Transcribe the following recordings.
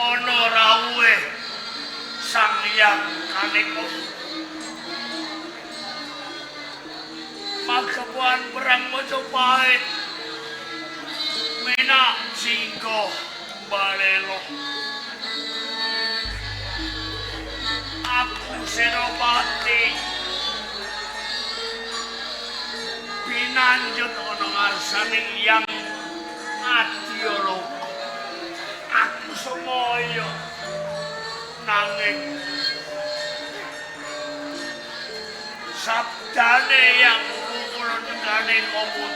ana rawuhe Sang Hyang Kaneka. Magepokan perang Majapahit menak Jingga Balela. Aku Senopati pinanjut ana ngarsaning Hyang Adyaloka. Aku semoyo nanging sabdane yang kula negane komut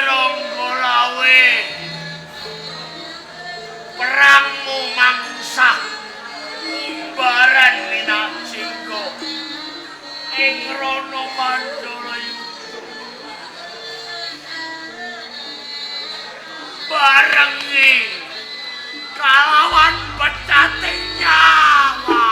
Ronggolawe perangmu mangsa umbaran minak Jingga ing rono Mandorayuda barengi kalawan pecate nyawa.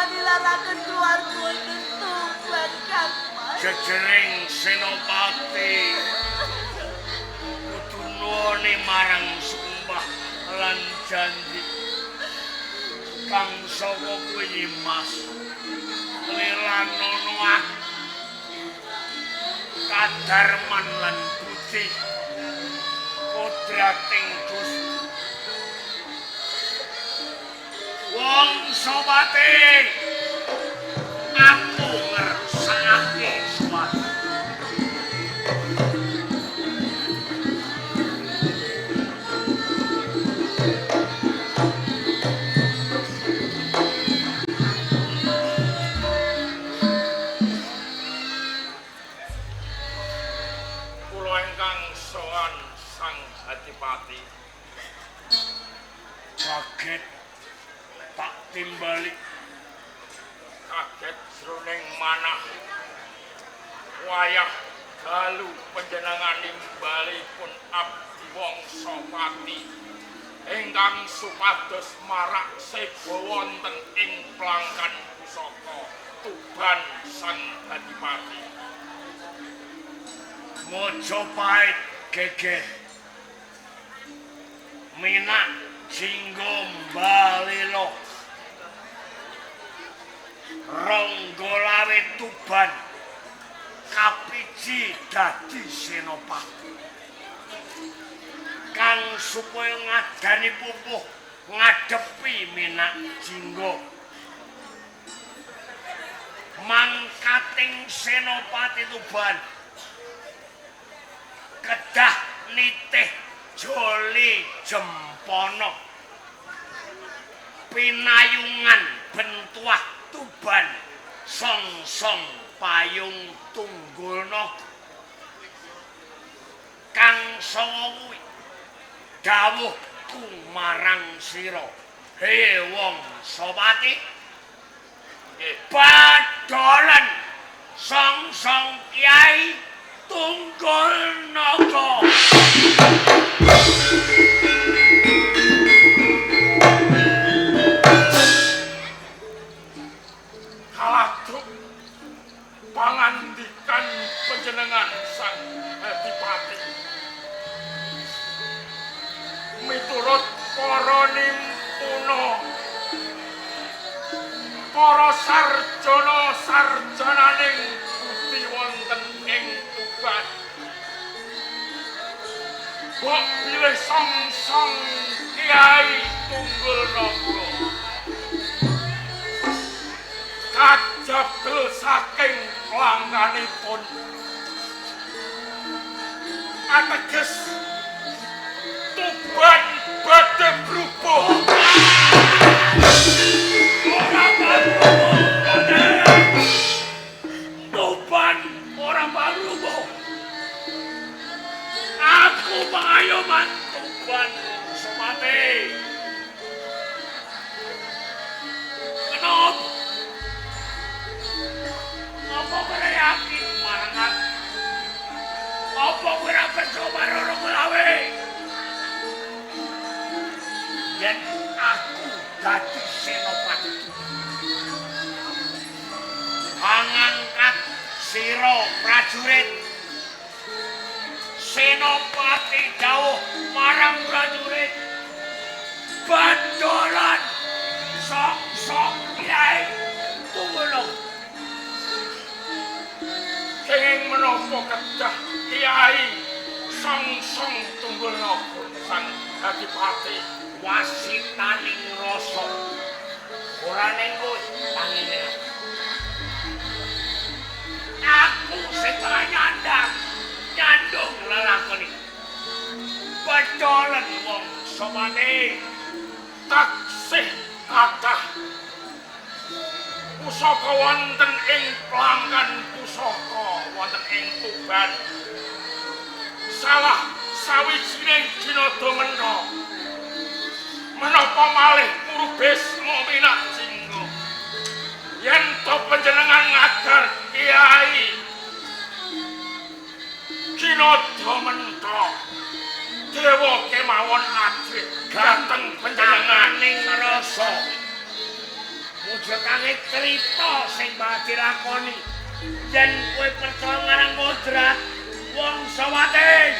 Dilarakan keluar boten tuban Kang Mas. Jejering Senopati kudu nuwuni marang sumpah lan janji kang saka kuwi Mas lelanono kadarman lan budi kodrating Gusti wong sobate aku ngersakake suatu. Kula ingkang sowan Sang Adipati Kaget tak timbali kaget jroning manah wayah dalu panjenengan nimbalipun abdi wangsa pati ingkang supados marak seba wonten ing plangkan pusaka Tuban Sang Adipati. Majapahit gegeh minak Jingga Balela Ronggolawe Tuban kapiji dadi senopati kang supaya ngadani pupuh ngadepi minak Jingga mangkating senopati Tuban kedah nitih joli jempono pinayungan bentuah Tuban song-song payung tunggulna kang sawa kuwi dawuhku marang sira he wong Sobati badolan song-song Kyai Tunggulnaga. Kaladuk pangandikan panjenengan Sang Adipati miturut para nimpuna para sarjana-sarjananing bukti wonten ing Tuban bok bilih song-song Kyai Tunggulnaga kajabel saking langganipun ateges Tuban badhe brubuh Tuban ora barubo. Aku pangayoman Tuban Sobati. Kena yen aku dadi senopati. Angangkat sira prajurit. Senopati dawuh marang prajurit. Bandolan sok-sok Kyai Tunggulok. Kenging menapa kedah Kyai Song-song Tunggulok sang Adipati Wasitaning rasa ora ning kowe pangene. Aku sing nyandung lelakon iki. Bacolen wong somane taksih kathah pusaka wonten ing pelanggan pusaka wonten ing Tuban. Salah sawijining jinada menapa malih Purubis minak jinggo yen to panjenengan ngajar Kyai jinada menta dewa kemawon ajrih ganteng panjenenganing rasa mujudake crita sing bakal dilakoni yen kowe percaya marang kodrat wong sawate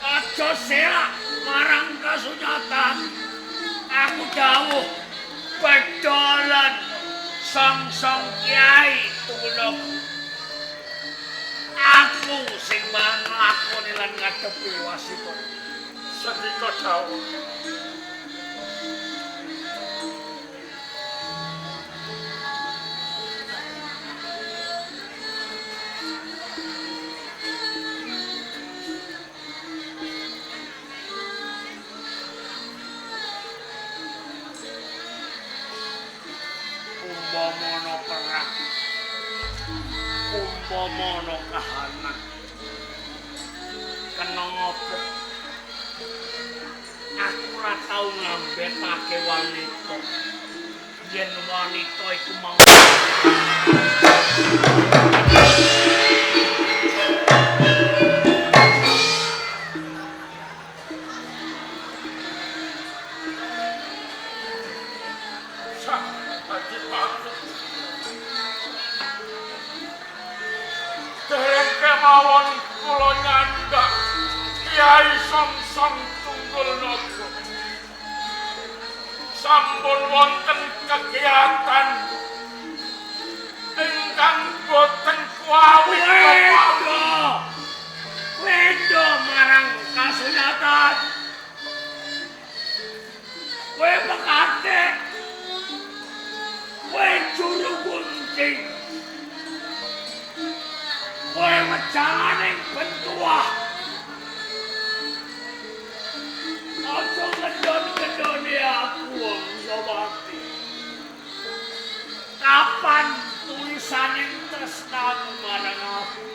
aja serak marang kasunyatan. Aku dawuh bedolan song-song Kyai Tunggulok. Aku sing nglakoni lan ngadepi wasipun. sedika dawuh. Umpamana perang, umpamana kahanan, kena ngopo? Aku ora tau ngambetake wanita. Yen wanita iku mau kemawon kula nyandak Kyai Song-song Tunggulok sampun wonten kegiatan ingkang boten kuawit Wedo marang kasunyatan. Kowe pekate. Kowe juru gunting. Kowe wejanganing bentuah. Aja ngendon-ngendoni aku wong Sawati. Kapan tulisaning tresnamu marang aku?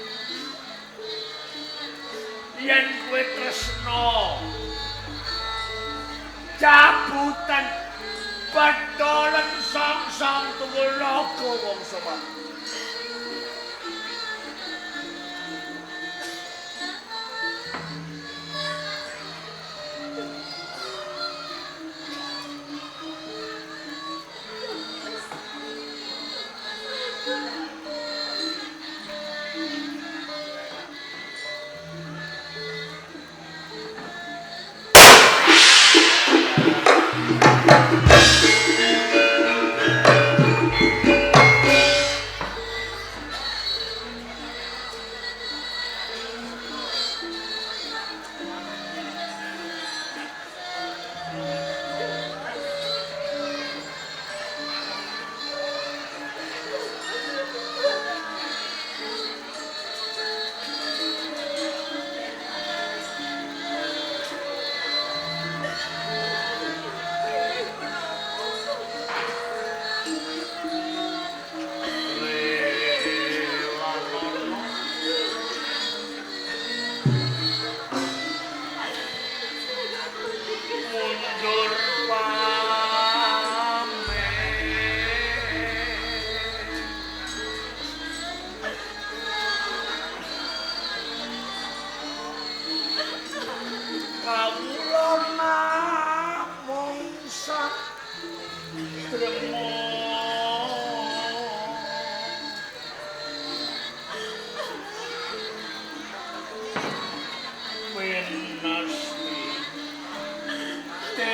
Yen kowe tresna cabutan badolen Song-song Tunggulok wong Sawati.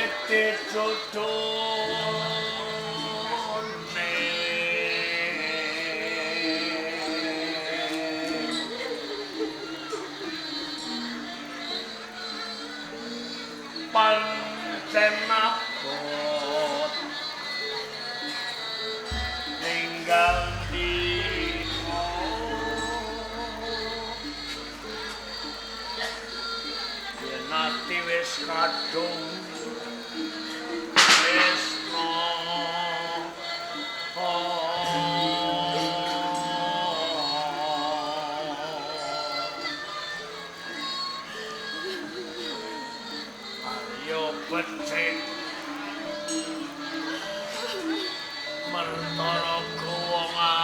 Wite jodone pancen abot tinggal dino yen ati wis kadung tresno ayo becik mertara kuwonga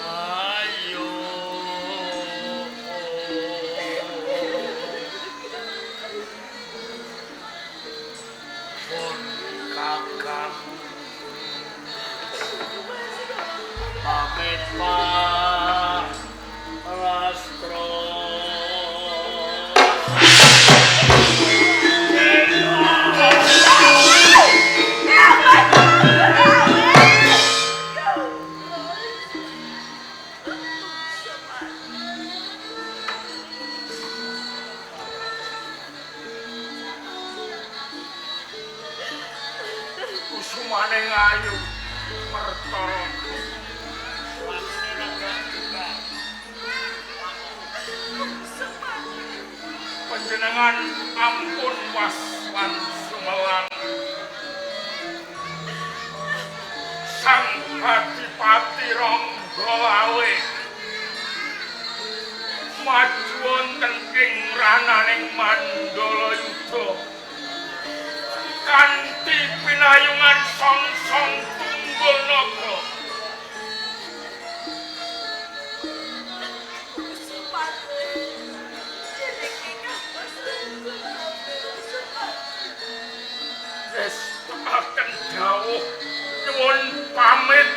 ayo pun kakang pamit Pak Rastro kusumane ngayu mertara panjenengan ampun waswan sumelang sang Adipati Ranggalawe maju wonten ing rananing Mandala Yuda kanthi pinayungan Songsong Tunggul Naga wis akan dawuh nyuwun pamit.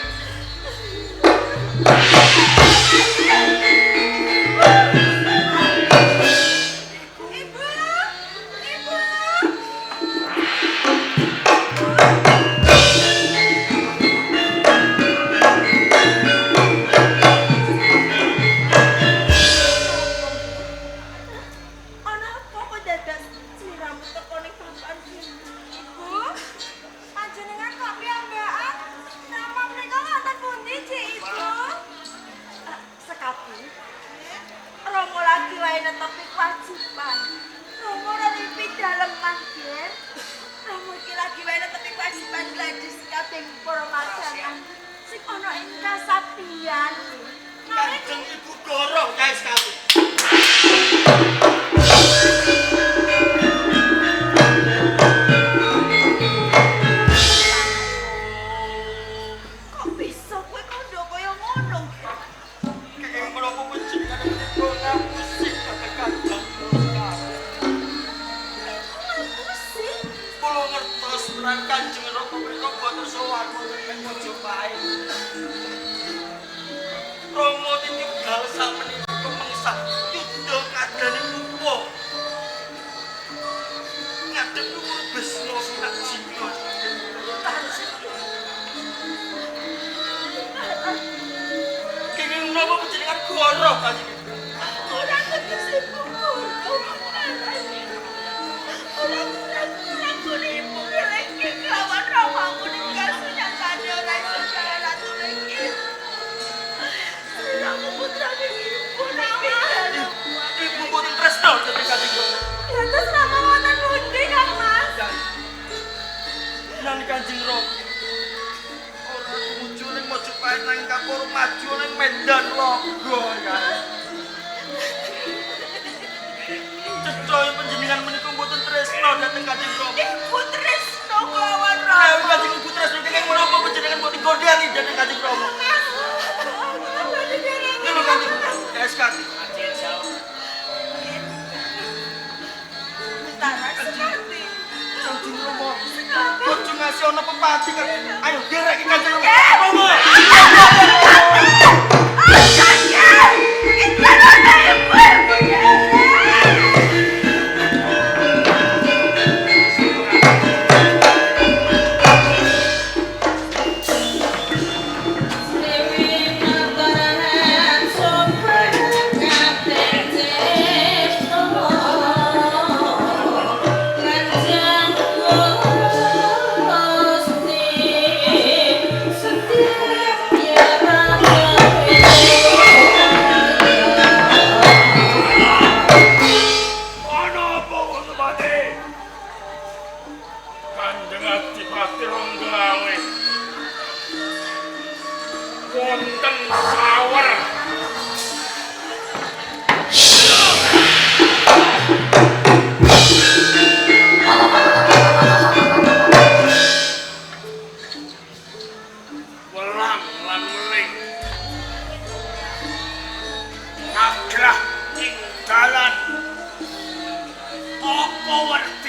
Kanjeng Ibu Doro guys kamu. Kok bisa kowe kondo kaya ngono? Kayak menapa panjenengan menika ngapusi kata Kanjeng Rama. Ngapusi? Kula ngertos menawi Kanjeng Rama menika boten sowan wonten ing Mojopahit. Romo titunggal sak menika mengsah yudha kadane rupa. Ngadeg luwih besno sak jina. Kenging menapa panjenengan goro kanjeng. Ora tegese guru. Ora kura-kura ibu lagi kelawan romamu ninggal sunyatane ora iso jalan ratu lagi. Siramu putrane ibu nang Ibu boten tresno dhateng kanjeng Rama. Lantas rama wonten pundi Kang Mas? Nang Kanjeng Rama ora tumuju ning Mojopahit nang kapur maju ning Medan Logo ya. Cecoy panjenengan menika mboten tresno dhateng Kanjeng Rama. Ibu tresno kelawan Lah rama. Kanjeng Ibu tresno kenging menapa panjenengan mboten gondhani dhateng Kanjeng Rama. Lho Kanjeng SK. Bentaran sekali. Kanjeng Rama. Sekali. Ojo ngasih ana pepati kan. Ayo derek Kanjeng Rama. Rama. Ibu, ibu.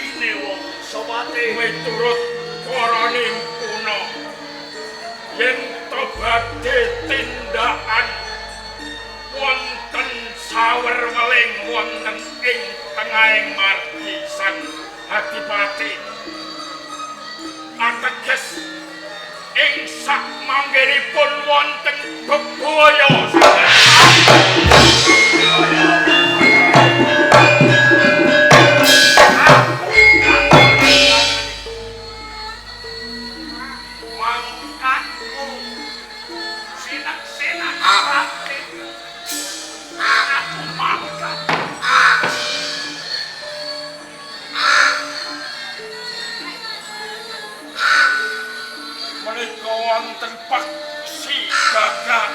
atine wong sawate miturut para nimpuna yen to badhe tindakan wonten sawer weling wonten ing tengahing margi sang Adipati ateges ing sak manggenipun wonten bebaya mangkatku sinak-sinak arate aku mangkat menika wonten peksi gagah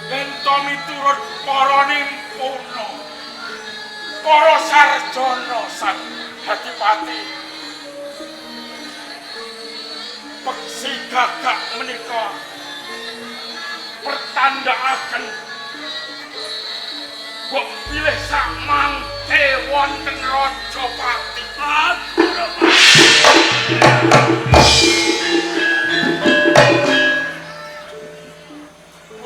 ento miturut para nimpuna para sarjana sang Adipati peksi gagak menika pertandaaken kok pilih sak mangke wonten Rajapati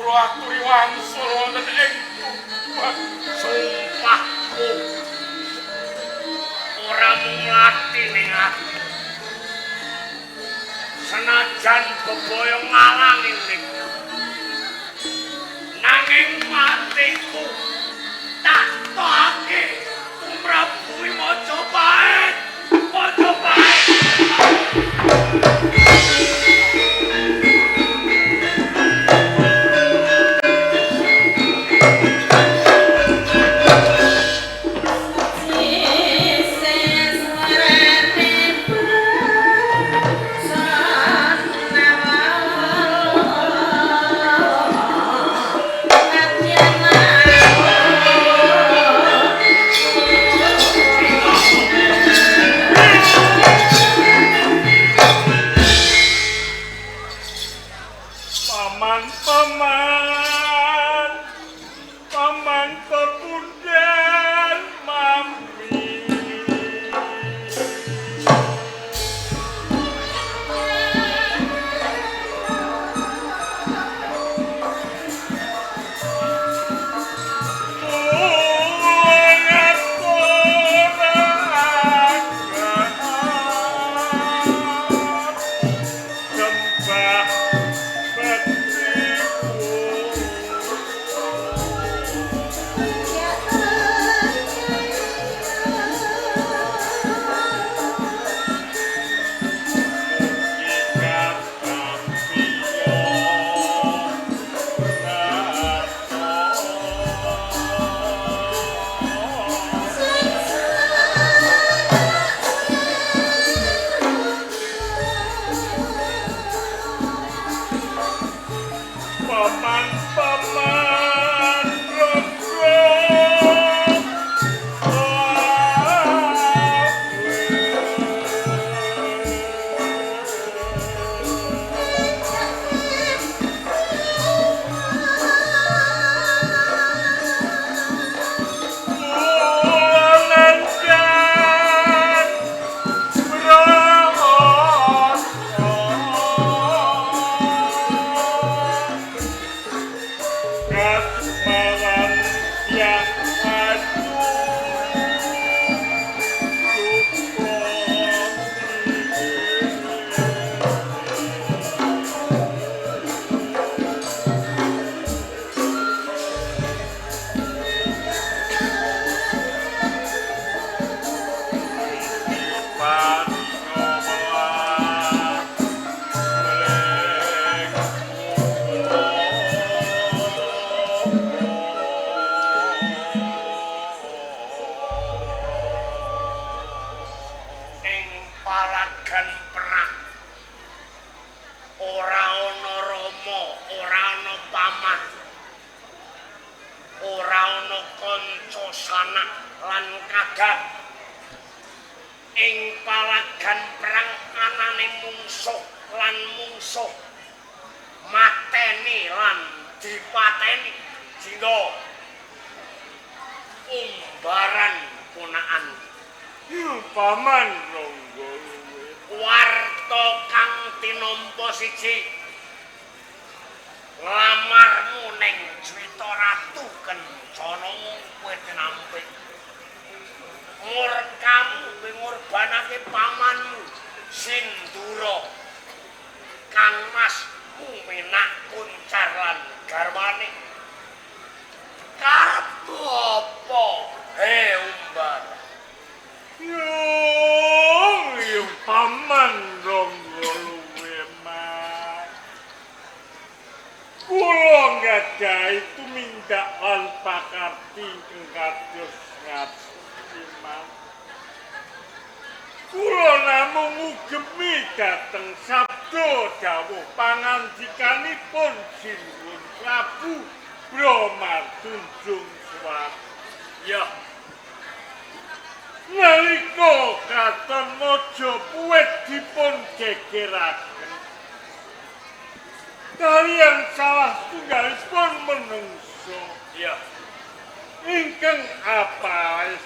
kula aturi wangsul wonten ing tubuh sumpahku ora mati ning ati senajan bebaya ngalangi uripku nanging matiku tak tokake Prabu Majapahit paman pepunden mami paman palagan perang ora ana rama ora ana paman ora ana kanca sanak lan kagat ing palagan perang anane mungsuh lan mungsuh mateni lan dipateni sehingga umbaran ponakan. Paman Rangga luwe. Warta kang tinampa siji. Lamarmu ning Cwita Ratu Kencana kowe nampik. Murkamu ngorbanake pamanmu Sindura. Kangmasmu menak kuncar lan garwane. Karep apa? Umbar. Yo paman Rangga luwe mas. Kula nggadahi tumindak lan pakarti ingkang kados ngati mas. Kula namung ngugemi dhateng sabda dawuh pangandikanipun Sinuwun Prabu Bramadunjung Swati. Ya, Nalika katon Majapahit dipun gegeraken kaliyan salah tunggalipun menungso ya. ingkang apaes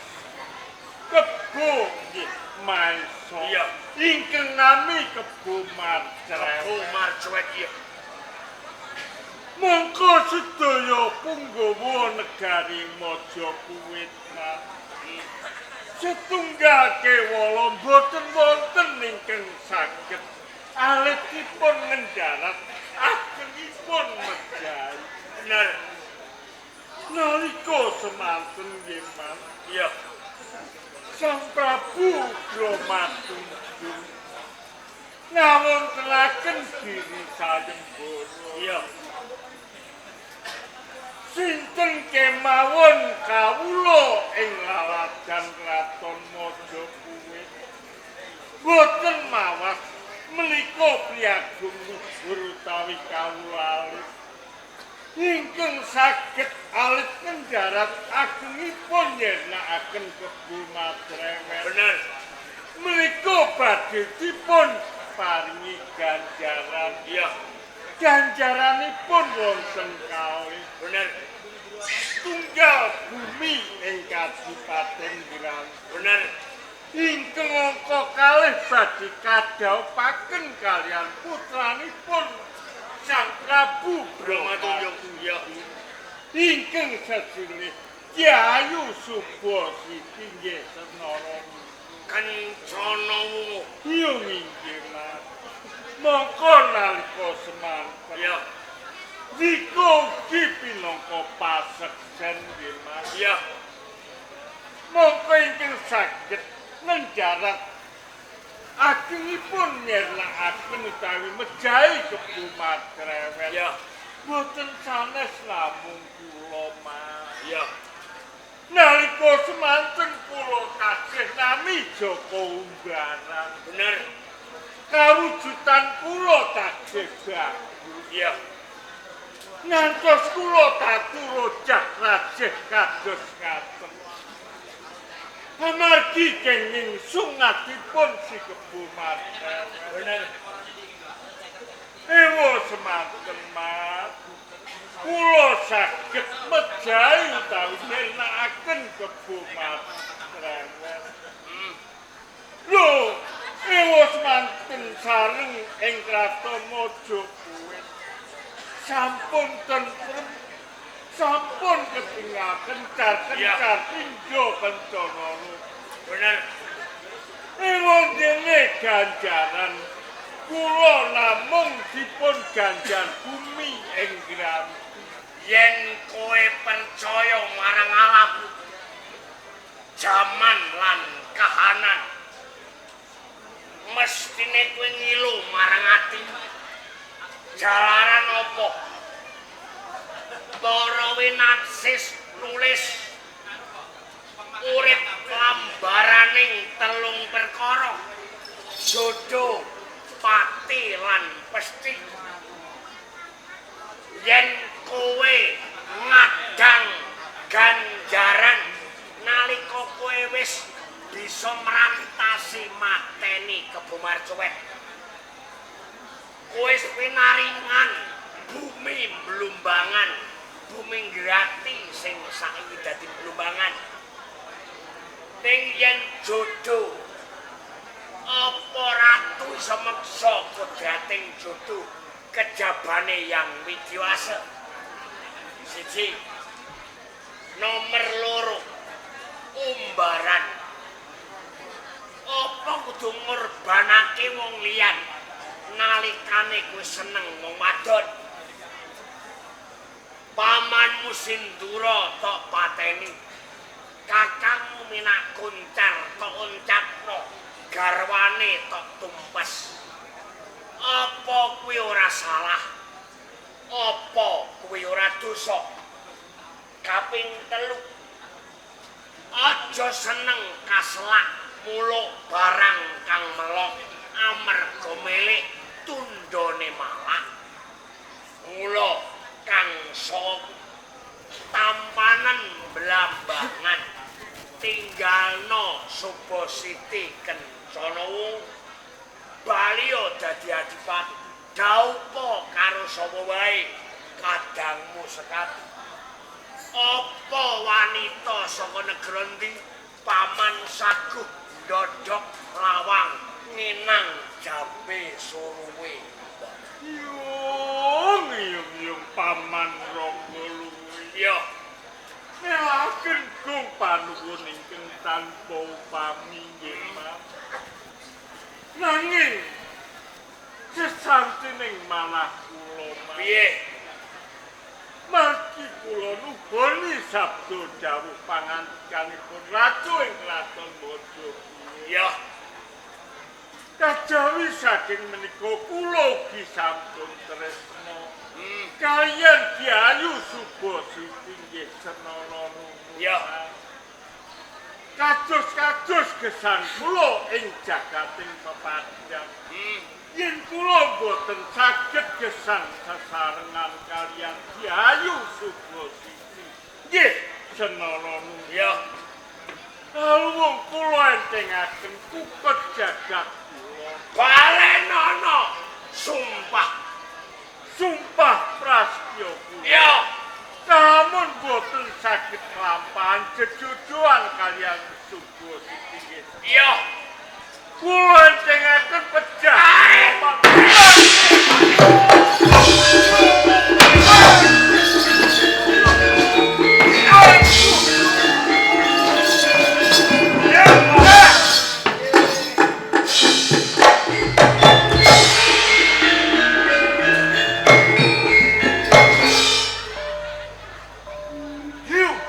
Kebo nggih Maesa Iya. ingkang nami Kebo Marcrewet. Marcrewet ya. Mongko sedaya punggawa negari Majapahit setunggal kewala boten wonten ingkang saged alitipun ngendarat agengipun medhai. Bener. Nalika semanten nggih Mas, Ya. Sang Prabu Bramadunjung ngawontenaken diri sayembara. Ya. Sinten kemawon kawula ing laladan Kraton Majapahit boten mawas menika priyagung luhur utawi kawula alit ingkang saged alit ngendarat agengipun nyenakaken Kebo Marcrewet. Bener. Menika badhe dipun paringi ganjaran. Ya. Ganjaranipun wonten kalih. Bener. Tunggal bumi ing Kadipaten Grang. Bener. Ingkang angka kalih badhe kadhaupaken kaliyan putranipun Sang Prabu Bramadunjung. Ya. ingkang sejene Yayu Subasiti nggih Senara. Kencana wungu. Iya nggih Mas. Mongko nalika semanten. Ya. Dika ugi pinangka paseksen nggih Mas. Ya. Mongko ingkang saged ngendarat agengipun nyernakaken utawi mejahi Kebo Marcrewet. Ya. Boten sanes namung kula Mas. Ya. Nalika semanten kula tasih nami Jaka Umbaran. Bener. Kawujudan kula tasih bagus. Ya. Ngantos kula tatur rajah kados ngaten. Amargi kenging sungatipun si Kebo Marcrewet. Bener. Ewa semanten Mas. Kula saged mejahi utawi nyenakaken Kebo Marcrewet. Lho, ewa semanten sareng ing Kraton Majapahit. Sampun tentrem, sampun ketingal kencar-kencar Indra Kencana. Bener. Ewa dene ganjaran kula namung dipun ganjar bumi ing Grang. Yen kowe percaya marang alam, jaman lan kahanan, mestine kowe ngilu marang ati. Jalaran apa? Para winatsis nulis urip lambaraning telung perkara. Jodoh, pati lan pesti. Yen kowe ngadang ganjaran nalika kowe wis bisa mrantasi mateni Kebo Marcrewet. Kowe pinaringan bumi Blumbangan, bumi Grati sing saiki dadi Blumbangan. ning yen jodoh apa ratu iso meksa kodrating jodoh kejabane yang widiwasa. Siji, nomor loro, umbaran. Apa kudu ngorbanake wong liyan nalikane kowe seneng wong wadon? Pamanmu Sindura tok pateni, kakangmu minak kuncar tok oncatno, garwane tok tumpes. Apa kuwi ora salah? Apa kuwi ora dosa? Kaping 3, aja seneng kaselak muluk barang kang melok amarga milik tundone malak. Mula kang sok tampanan blambangan tinggalno Subasiti Kencana Wungu Baliya dadi adipati daupa karo sapa wae kadangmu sekati. Apa wanita saka negara ndi paman saguh ndodhok lawang nginang jabe suruwe. Yung paman Ranggaluwi. Ya, Nelaken kung panuwun ingkang tanpa upami nggih, Mas. Nanging sesantining manah kula, Mas. piye? Margi kula nuboni sabda dawuh pangandikanipun Ratu ing Kraton Bojongkowe. Ya, Kajawi saking menika kula ugi sampun tresna kaliyan Ki Subasiti nggih senana nuwun. Ya. Kados-kados gesang kula ing jagating pepadang. Yen kula boten saged gesang sesarengan kaliyan Ki Subasiti nggih senana nuwun. ya, Kawula kula entengaken kukut jagat kula. balenono sumpah. Sumpah prasetya kula. Ya, Namun boten saged lampahan jejojohan kaliyan Subasiti nggih. ya. Kula entengaken pejah.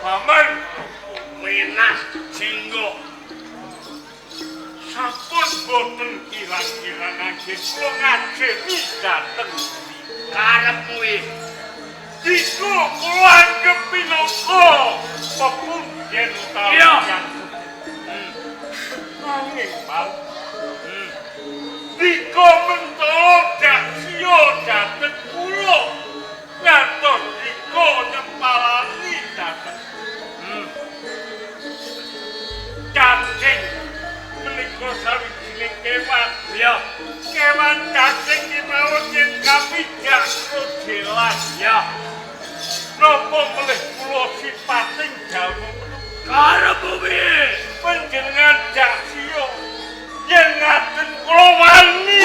Paman Minas Jinggo Sampun boten kirang-kirang anggen kula ngajeni dhateng karepmu iki. Iku kula anggep minangka pepundhen utawi Iya. yang nanging Mas dika mentala dak siya dhateng kula ngantos dika nyempalani dhateng cacing menika sawijining kewan. Ya, Kewan cacing kemawon yen kapijak jelas. ya. Napa melih kula sipating dalem Karepmu piye? panjenengan jak siya yen ngaten kula wani.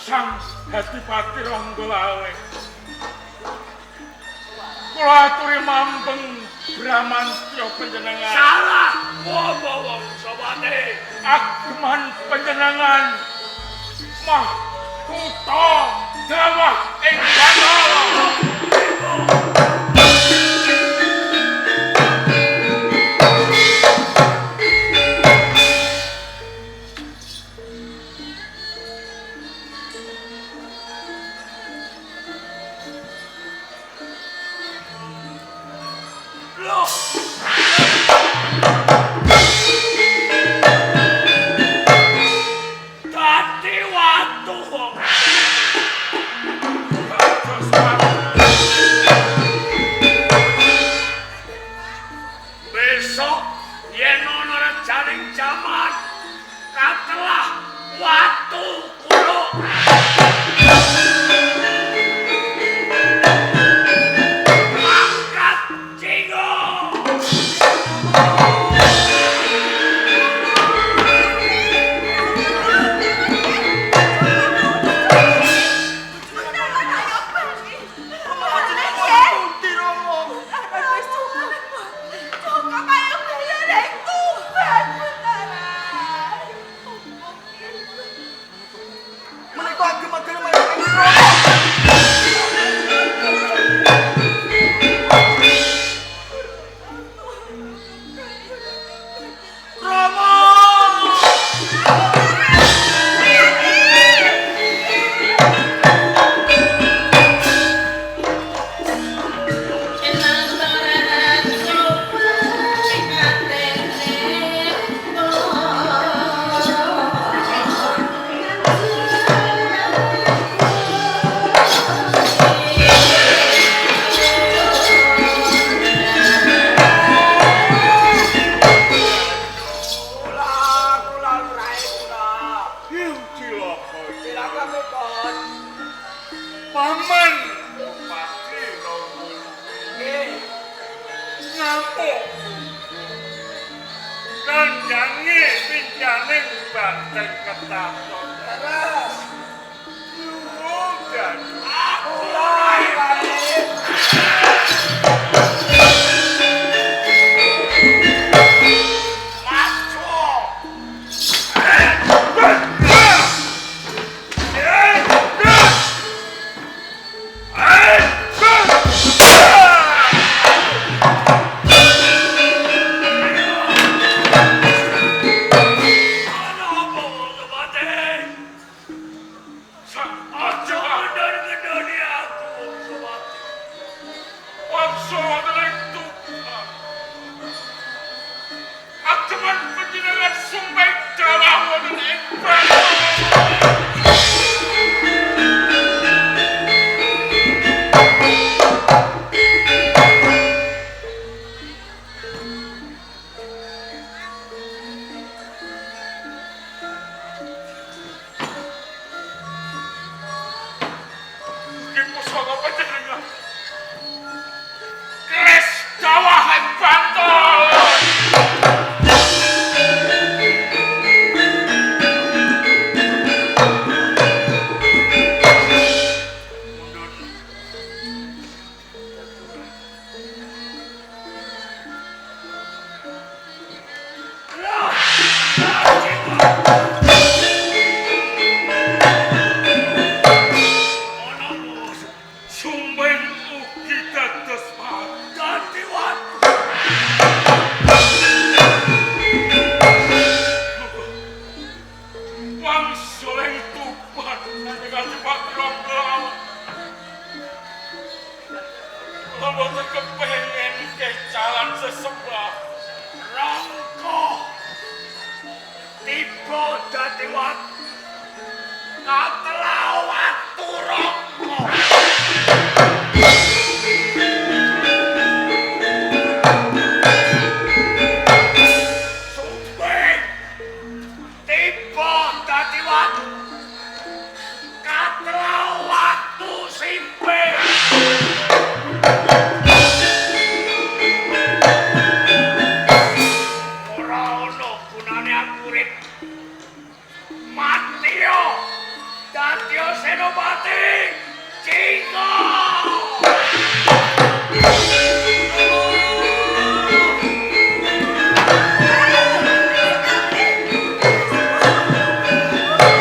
Sang Hadipati Ranggalawe. Kula aturi mampeng Bramantya panjenengan. Salah apa wong Sawate? Ageman panjenengan mah kuta dawah ing Batara. Loh. Dadi watu wong. Besok yen ana rejaning jaman katelah watu kulo. Angkat jingo. Paman Bupati Ronggolo ngamuk kandangi pinjaning banteng ketaton Leres. dan Aku Mulai balik. Matio, Datio Jaya Senopati Jingga.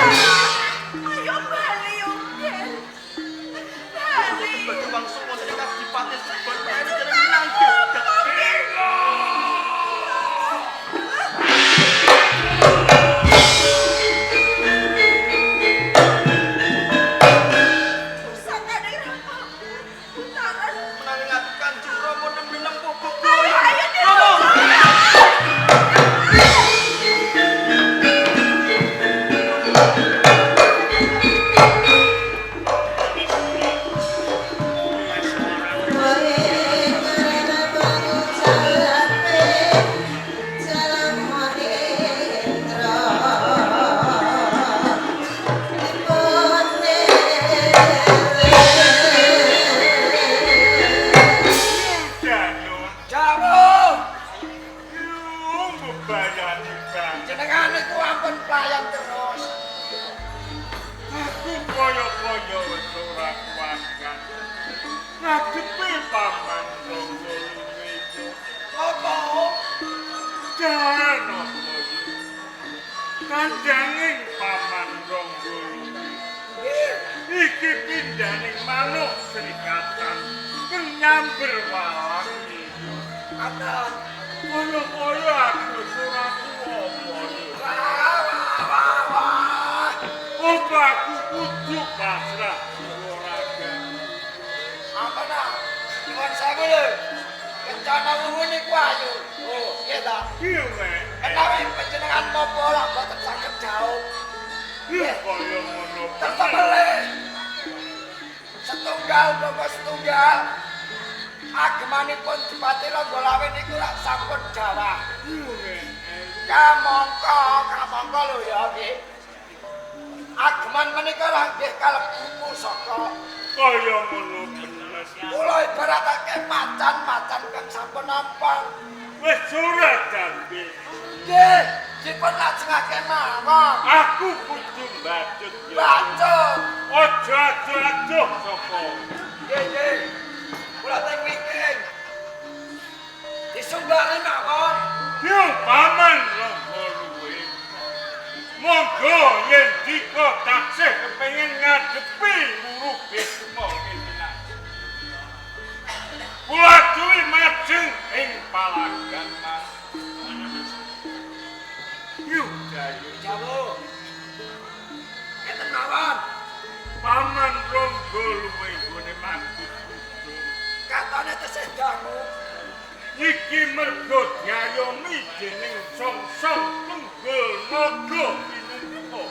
Ayo bali Unggen. Bali. Bang semua tingkat dipati sebut bae jeneng nangkep. Pusaka ning Ramamu. Putaran. Mengingatkan Romo nem bubuk. Ayo dirusuk. Danun, Jawu, yung bebayani bang. jenengan niku ampun pelayan terus. Aku koyo-koyo wis ora kuatkan. Ngadepi paman Ronggo Lumiso. Apa? Jangan apa iki. Kandhanging paman Ronggo Lumiso. Nggih. Iki pindaning manuk serikatan. Nyamber walang iki. Aten. Koyo-koyo aku ora kuwopo. Wah. Apa aku kudu pasrah ora. Ampun ah. Nuwun sewu lho. Kencana wuwu niku ayu. Oh, nggih ta. Iya, Mek. Menawi panjenengan napa lak boten saged jauh. Iya, koyo ngono. Tetep melih. Setunggal nopo setunggal. Agemanipun Dipati Ranggalawe niku lak sampun jawah. Iya, Mek. Kamangka lho ya nggih. Ageman menika lak nggih kalebu pusaka. Kaya ngono bener. Kula ibaratake macan-macan kang sampun nampa. Wis surat dambe. Nggih, dipun lajengake mawon. Aku kudu mbacut. Bacut. Aja aduh sapa. Nggih, nggih. Kula teng wingking. Disumbari mawon. Yo paman Ronggo luwe. Monggo yen dika taksih kepengin ngadepi muruh Bisma Kina. Kula duwe majeng ing palagan Mas. Yo dayu Jawu. Ngeten mawon. paman Ronggo luwe gone maksud. Katane tesih dangu. Iki mergo diayomi dening song-song tunggul naga pinungko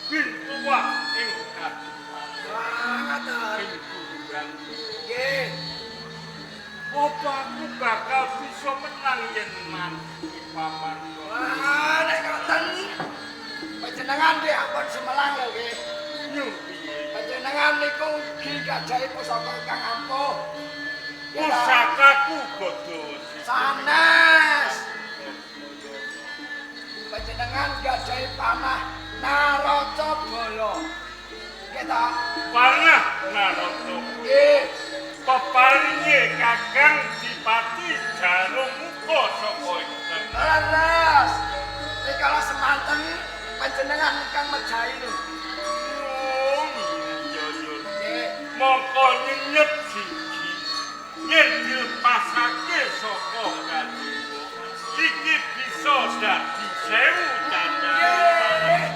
bintuwa ing Wah, ngaten. kuburan. Nggih. Apa aku bakal bisa menang yen nanti paman Wah, nek ngoten. Panjenengan nggih ampun semelang lho nggih. yo piye? Panjenengan niku ugi gadahi pusaka ingkang ampuh. Nggih ta? Pusakaku bodho. Sanes. Panjenengan gadahi panah Naraca Bala. Nggih ta? Panah Narata. Nggih. Peparinge Kakang Dipati Jarumuka saka ingkang. Leres. Rikala semanten panjenengan ingkang mejahi lho. Oh, iya yo. Nggih. Mongko nyenyep siji yen dilepasake saka kadiwa iki bisa dadi 1000 candang Nggih.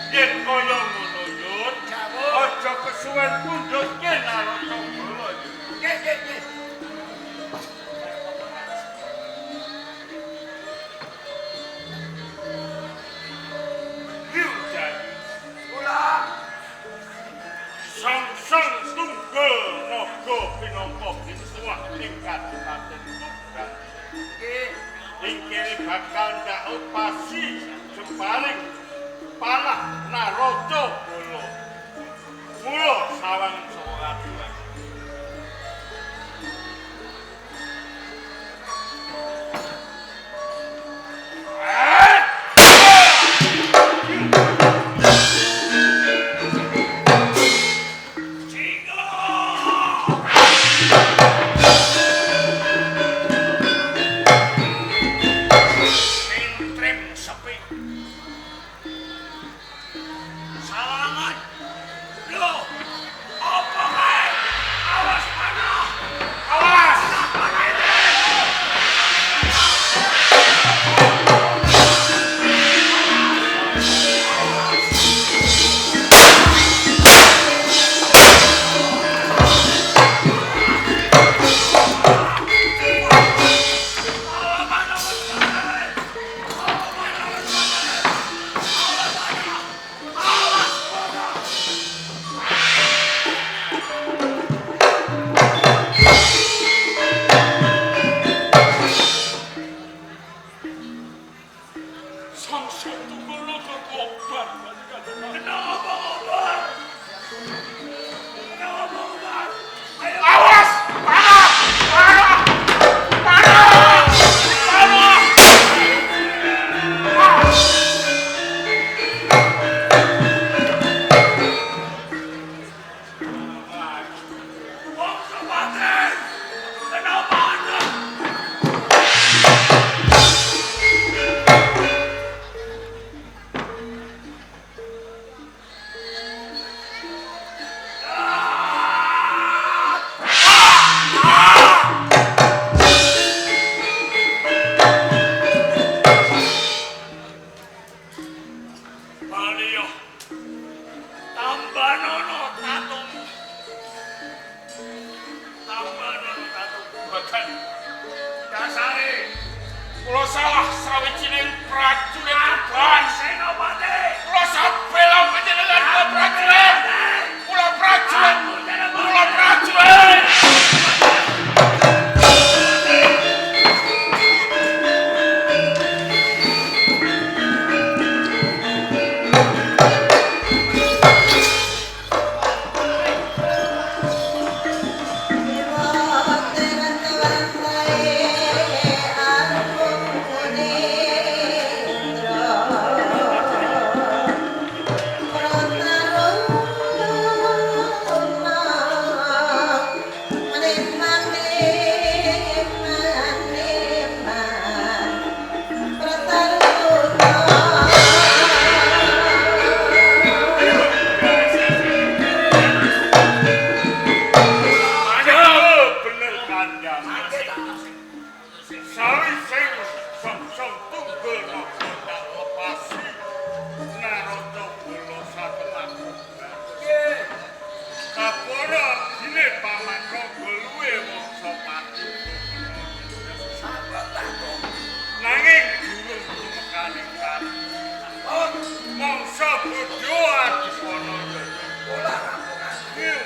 yen kaya ngono yun Jawu. aja kesuwen pundhutke Narata Bala yun. Nggih, nggih, nggih. Yuk jadi Kula sang tunggal naga pinangka bintuwa ing Kadipaten Tuban nggih. ing kene bakal ndak upasi jemparing panah Narata Bala. Mula sawang sawangan.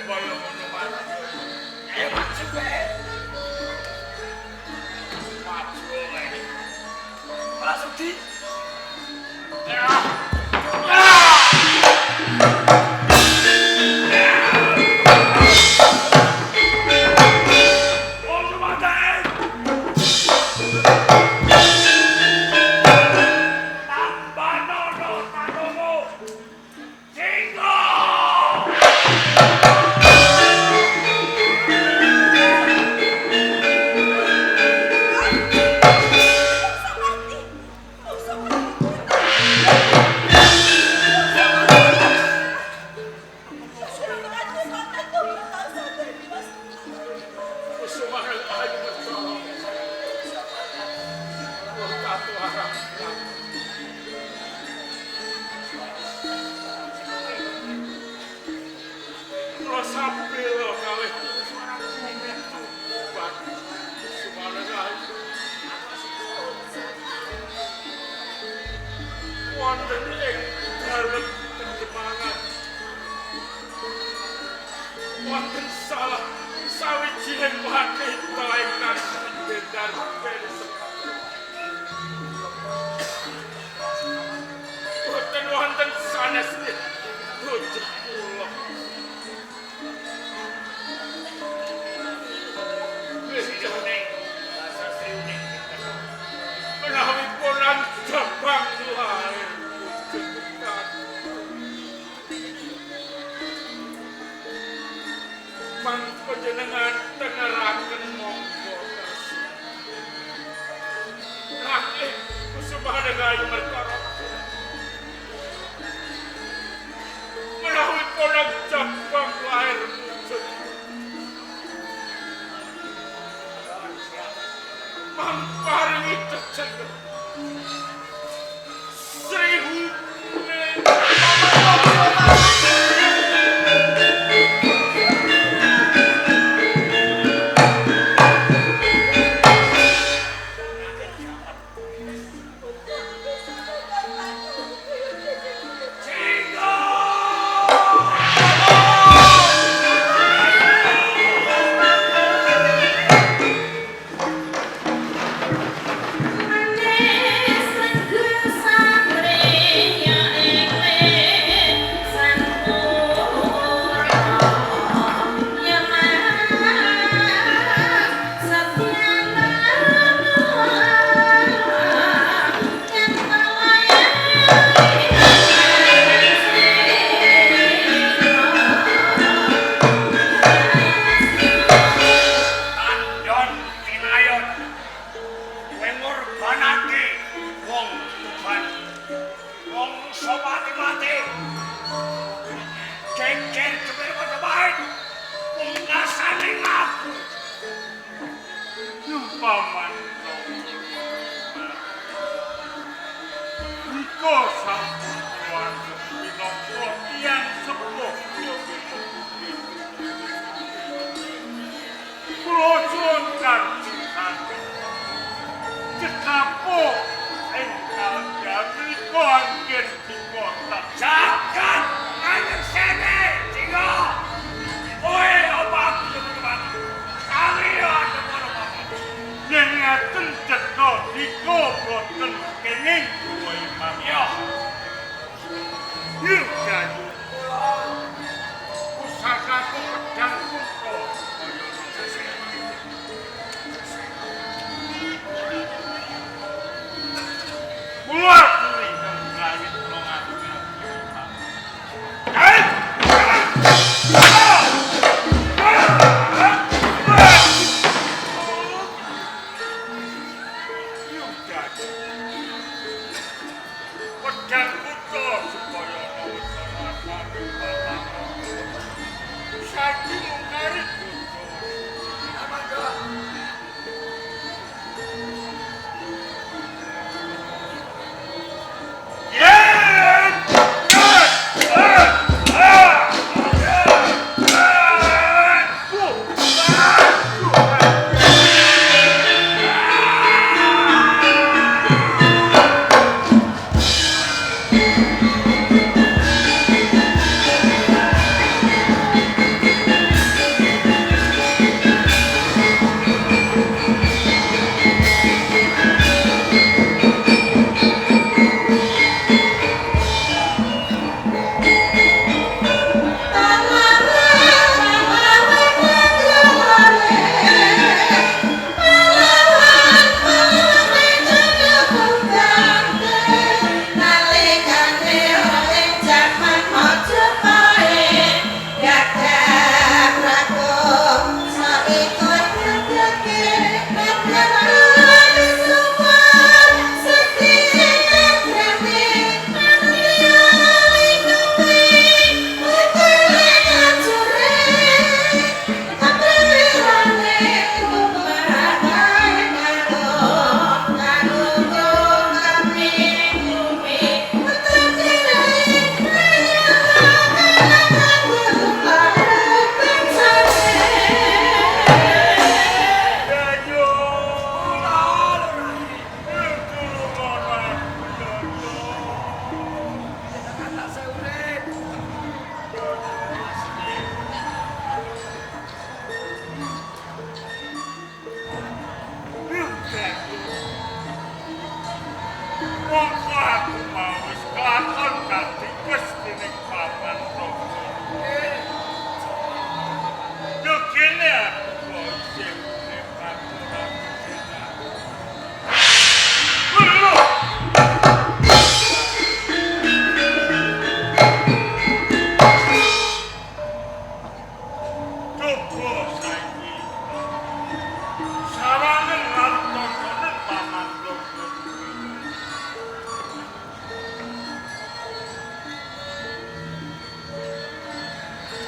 kaya ngono maju. maju wae. Maju wae. Ora sudi. Wonten ing dalem perkembangan wonten salah sawijining wanita ingkang bendar bersep. Boten wonten sanes bojo kula. Wis jane rasa siuning menawi punan jabang lahir jenekan mangko jenengan tengeraken monggo kasih rakeh kusumane gayu merkara menawi punan jabang lahir mamparingi cecengger Sri paman Niko sampun keluarga minangka tiyang sepuh kula suwun kanjeng Ratu cekapuk engkang menika anggen dikotak Jagat nganyen sene Jingga. Kowe obat teman-teman. Kami ada apa-apa. yen ngaten cetha Niko boten kenging kowe mamya Dirgayu pusakaku pedang kuto kula aturi kang kawit kula ngaturi pedang kuto supaya saiki mungkari kuto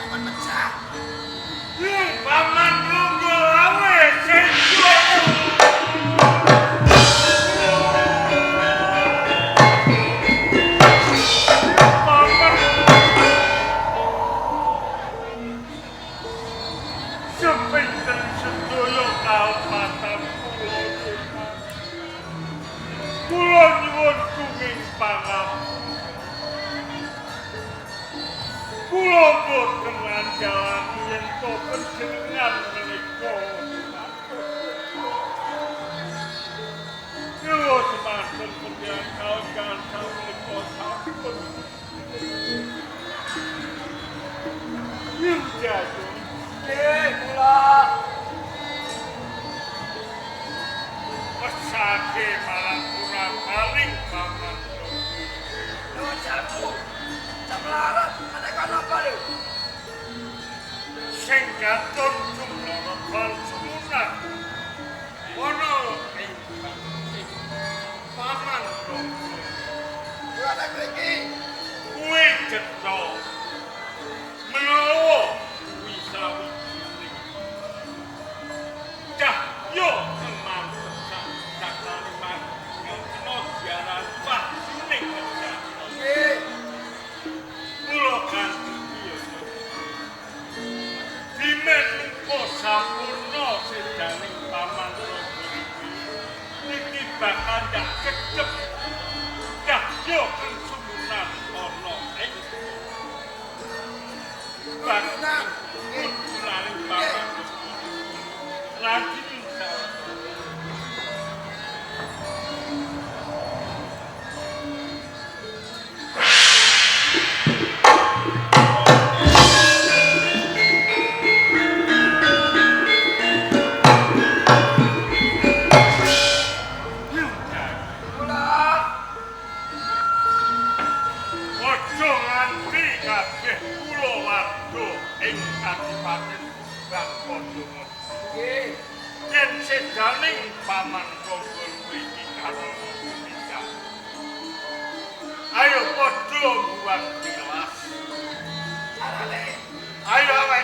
cepet pecah. Paman Ronggo awe senjo. Paman sepinten sedaya kalpatan kula nyuwun kuming pangapunten. Kula boten ngandhani yen to panjenengan menika kula semanten penjangkau kanta menika sampun Yurjaya. Kula Pesake malah kurang paling paman. nuwun sewu. Semlarat menika napa lho? Sing gaton jumlah rekon semunan. Ono ing paman Ronggo. Kula tak mriki. Kuwi cetha. Menawa kuwi sawijining cahya semanten sakjane mas kena siaran pastining kerja. Nggih. Kula kanthi dimen mengko sampurna sedaning paman Ronggo niki bakal dak kecep cahya kang sumunan ana ing Nak. Laring paman lagi insyaallah. Ojo nganti kabeh kula warga ing Kadipaten Bang Padha. Nggih. Yen sedaning paman Ronggo iki karo punika. Ayo padha buat tilas. Carane. Ayo awe